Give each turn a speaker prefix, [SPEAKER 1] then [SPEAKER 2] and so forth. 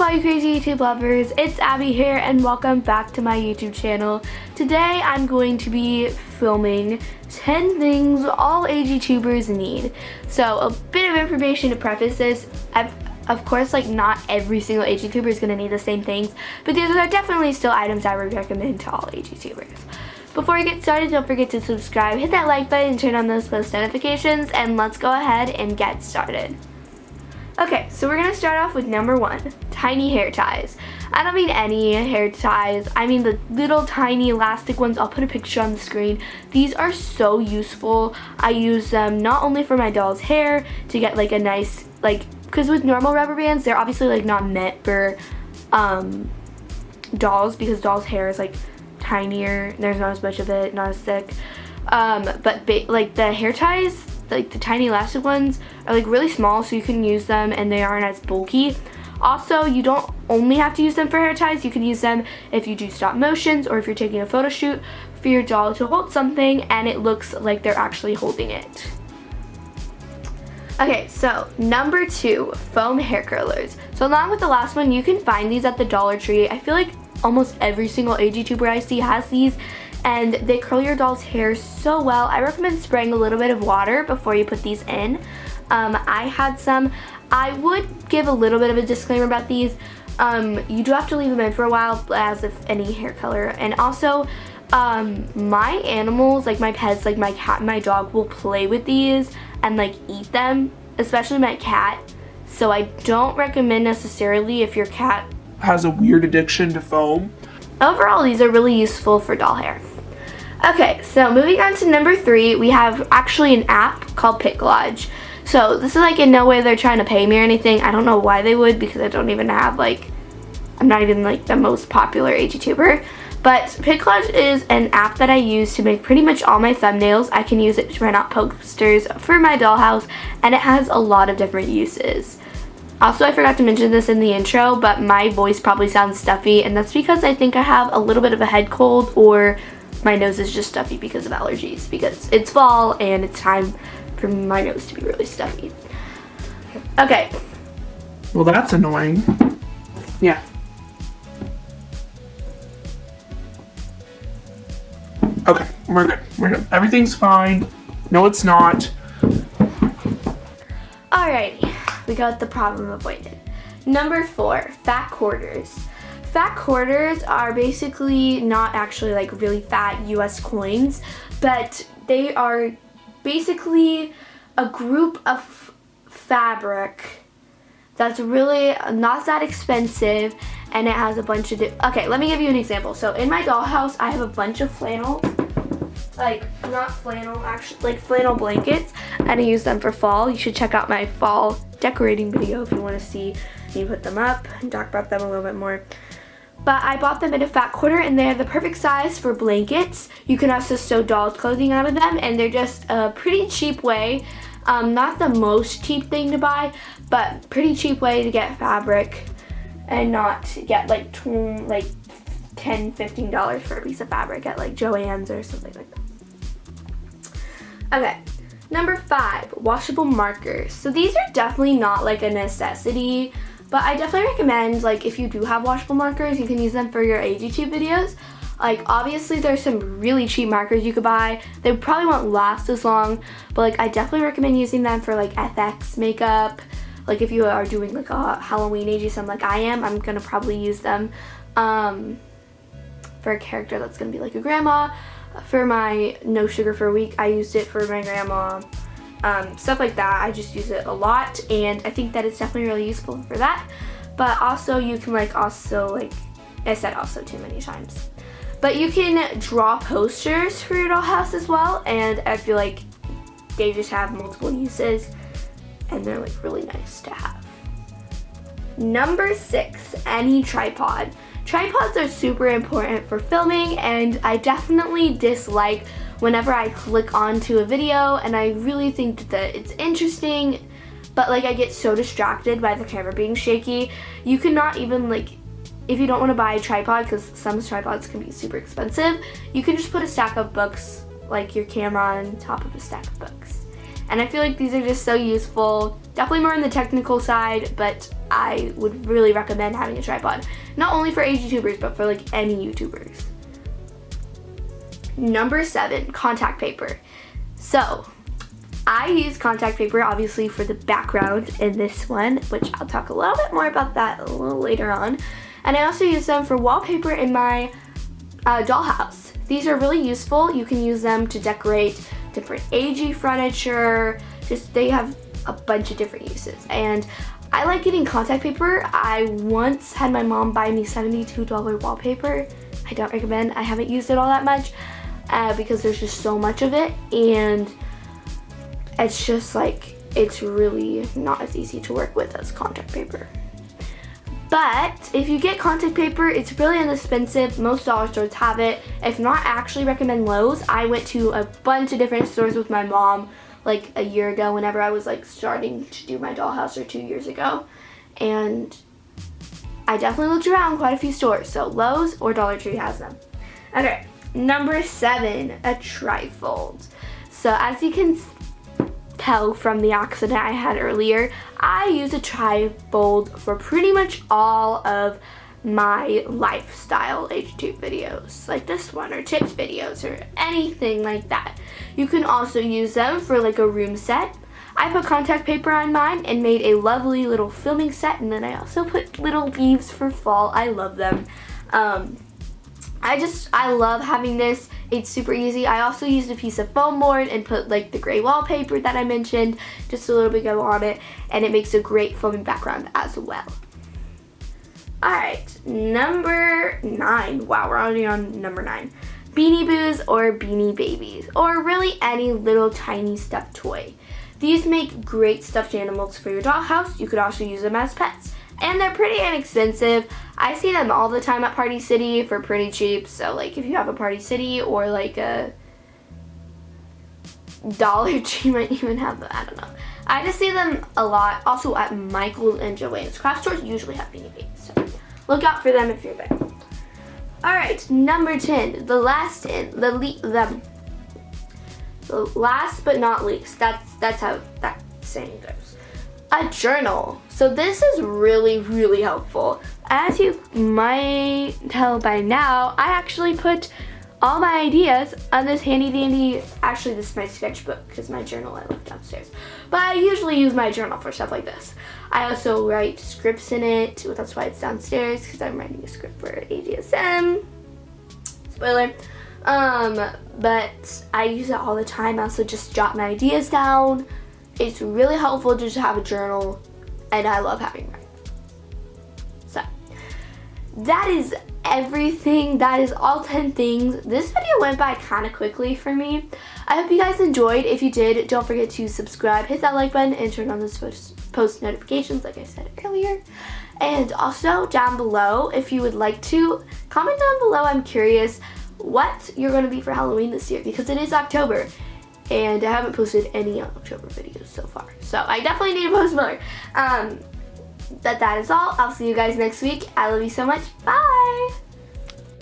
[SPEAKER 1] all you crazy YouTube lovers, it's Abby here and welcome back to my YouTube channel. Today I'm going to be filming 10 things all AGtubers need. So a bit of information to preface this. Of course, like not every single AGtuber is going to need the same things, but these are definitely still items I would recommend to all AGtubers. Before we get started, don't forget to subscribe, hit that like button, and turn on those post notifications, and let's go ahead and get started. Okay, so we're gonna start off with number 1, tiny hair ties. I don't mean any hair ties, I mean the little tiny elastic ones. I'll put a picture on the screen. These are so useful. I use them not only for my doll's hair to get like a nice, like, because with normal rubber bands, they're obviously like not meant for dolls, because doll's hair is like tinier, there's not as much of it, not as thick. But like the hair ties, like the tiny elastic ones, are like really small, so you can use them and they aren't as bulky. Also, you don't only have to use them for hair ties. You can use them if you do stop motions or if you're taking a photo shoot for your doll to hold something and it looks like they're actually holding it. Okay, so number 2, foam hair curlers. So along with the last one, you can find these at the Dollar Tree. I feel like almost every single AGtuber I see has these, and they curl your doll's hair so well. I recommend spraying a little bit of water before you put these in. I had some. I would give a little bit of a disclaimer about these. You do have to leave them in for a while, as if any hair color. And also, my animals, like my pets, like my cat and my dog, will play with these and like eat them, especially my cat. So I don't recommend necessarily if your cat
[SPEAKER 2] has a weird addiction to foam.
[SPEAKER 1] Overall, these are really useful for doll hair. Okay, so moving on to number 3, we have actually an app called PicLodge. So this is like in no way they're trying to pay me or anything. I don't know why they would, because I don't even have like, I'm not even like the most popular AGtuber. But PicLodge is an app that I use to make pretty much all my thumbnails. I can use it to print out posters for my dollhouse, and it has a lot of different uses. Also, I forgot to mention this in the intro, but my voice probably sounds stuffy, and that's because I think I have a little bit of a head cold, or my nose is just stuffy because of allergies, because it's fall and it's time for my nose to be really stuffy. Okay.
[SPEAKER 2] Well, that's annoying. Yeah. Okay, we're good. We're good. Everything's fine. No, it's not.
[SPEAKER 1] Alrighty, we got the problem avoided. Number 4, fat quarters. Fat quarters are basically not actually like really fat US coins, but they are basically a group of fabric that's really not that expensive, and it has a bunch of okay, let me give you an example. So in my dollhouse, I have a bunch of flannel, like not flannel, actually like flannel blankets, and I use them for fall. You should check out my fall decorating video if you want to see me put them up and talk about them a little bit more. But I bought them in a fat quarter, and they're the perfect size for blankets. You can also sew doll's clothing out of them, and they're just a pretty cheap way, not the most cheap thing to buy, but pretty cheap way to get fabric and not get like $10, $15 for a piece of fabric at like Joann's or something like that. Okay, number 5, washable markers. So these are definitely not like a necessity, but I definitely recommend, like, if you do have washable markers, you can use them for your AGtube videos. Like, obviously there's some really cheap markers you could buy. They probably won't last as long, but like I definitely recommend using them for like FX makeup. Like if you are doing like a Halloween AGsum like I am, I'm gonna probably use them for a character that's gonna be like a grandma. For my no sugar for a week, I used it for my grandma. Stuff like that. I just use it a lot, and I think that it's definitely really useful for that. But also you can like also, like I said also too many times, but you can draw posters for your dollhouse as well, and I feel like they just have multiple uses and they're like really nice to have. Number 6, any tripod. Tripods are super important for filming, and I definitely dislike whenever I click onto a video and I really think that it's interesting, but like I get so distracted by the camera being shaky. You cannot even, like, if you don't want to buy a tripod, because some tripods can be super expensive, you can just put a stack of books, like your camera on top of a stack of books, and I feel like these are just so useful. Definitely more on the technical side, but I would really recommend having a tripod. Not only for AGtubers, but for like any YouTubers. Number 7, contact paper. So, I use contact paper obviously for the background in this one, which I'll talk a little bit more about that a little later on. And I also use them for wallpaper in my dollhouse. These are really useful. You can use them to decorate different AG furniture. They have a bunch of different uses. And I like getting contact paper. I once had my mom buy me $72 wallpaper. I don't recommend. I haven't used it all that much because there's just so much of it, and it's just like, it's really not as easy to work with as contact paper. But if you get contact paper, it's really inexpensive. Most dollar stores have it. If not, I actually recommend Lowe's. I went to a bunch of different stores with my mom like a year ago whenever I was like starting to do my dollhouse, or 2 years ago. And I definitely looked around quite a few stores. So Lowe's or Dollar Tree has them. Okay, number 7, a trifold. So as you can tell from the accident I had earlier, I use a trifold for pretty much all of my lifestyle Agtube videos, like this one, or tips videos, or anything like that. You can also use them for like a room set. I put contact paper on mine and made a lovely little filming set, and then I also put little leaves for fall. I love them. I love having this. It's super easy. I also used a piece of foam board and put like the gray wallpaper that I mentioned, just a little bit on it, and it makes a great filming background as well. Alright, number 9. Wow, we're already on number 9. Beanie Boos or Beanie Babies, or really any little tiny stuffed toy. These make great stuffed animals for your dollhouse. You could also use them as pets. And they're pretty inexpensive. I see them all the time at Party City for pretty cheap. So like if you have a Party City or like a Dollar Tree might even have them. I don't know. I just see them a lot. Also at Michael's and Joann's craft stores usually have Beanie Babies. So look out for them if you're there. Alright, number 10. The last but not least. That's how that saying goes. A journal. So this is really, really helpful. As you might tell by now, I actually put all my ideas on this handy dandy, actually this is my sketchbook because my journal I left downstairs. But I usually use my journal for stuff like this. I also write scripts in it. That's why it's downstairs, because I'm writing a script for AGSM. Spoiler. But I use it all the time. I also just jot my ideas down. It's really helpful just to have a journal, and I love having mine. So, that is everything. That is all 10 things. This video went by kind of quickly for me. I hope you guys enjoyed. If you did, don't forget to subscribe, hit that like button, and turn on those post notifications like I said earlier. And also, down below, if you would like to, comment down below. I'm curious what you're going to be for Halloween this year, because it is October. And I haven't posted any October videos so far. So I definitely need to post more. That is all. I'll see you guys next week. I love you so much. Bye!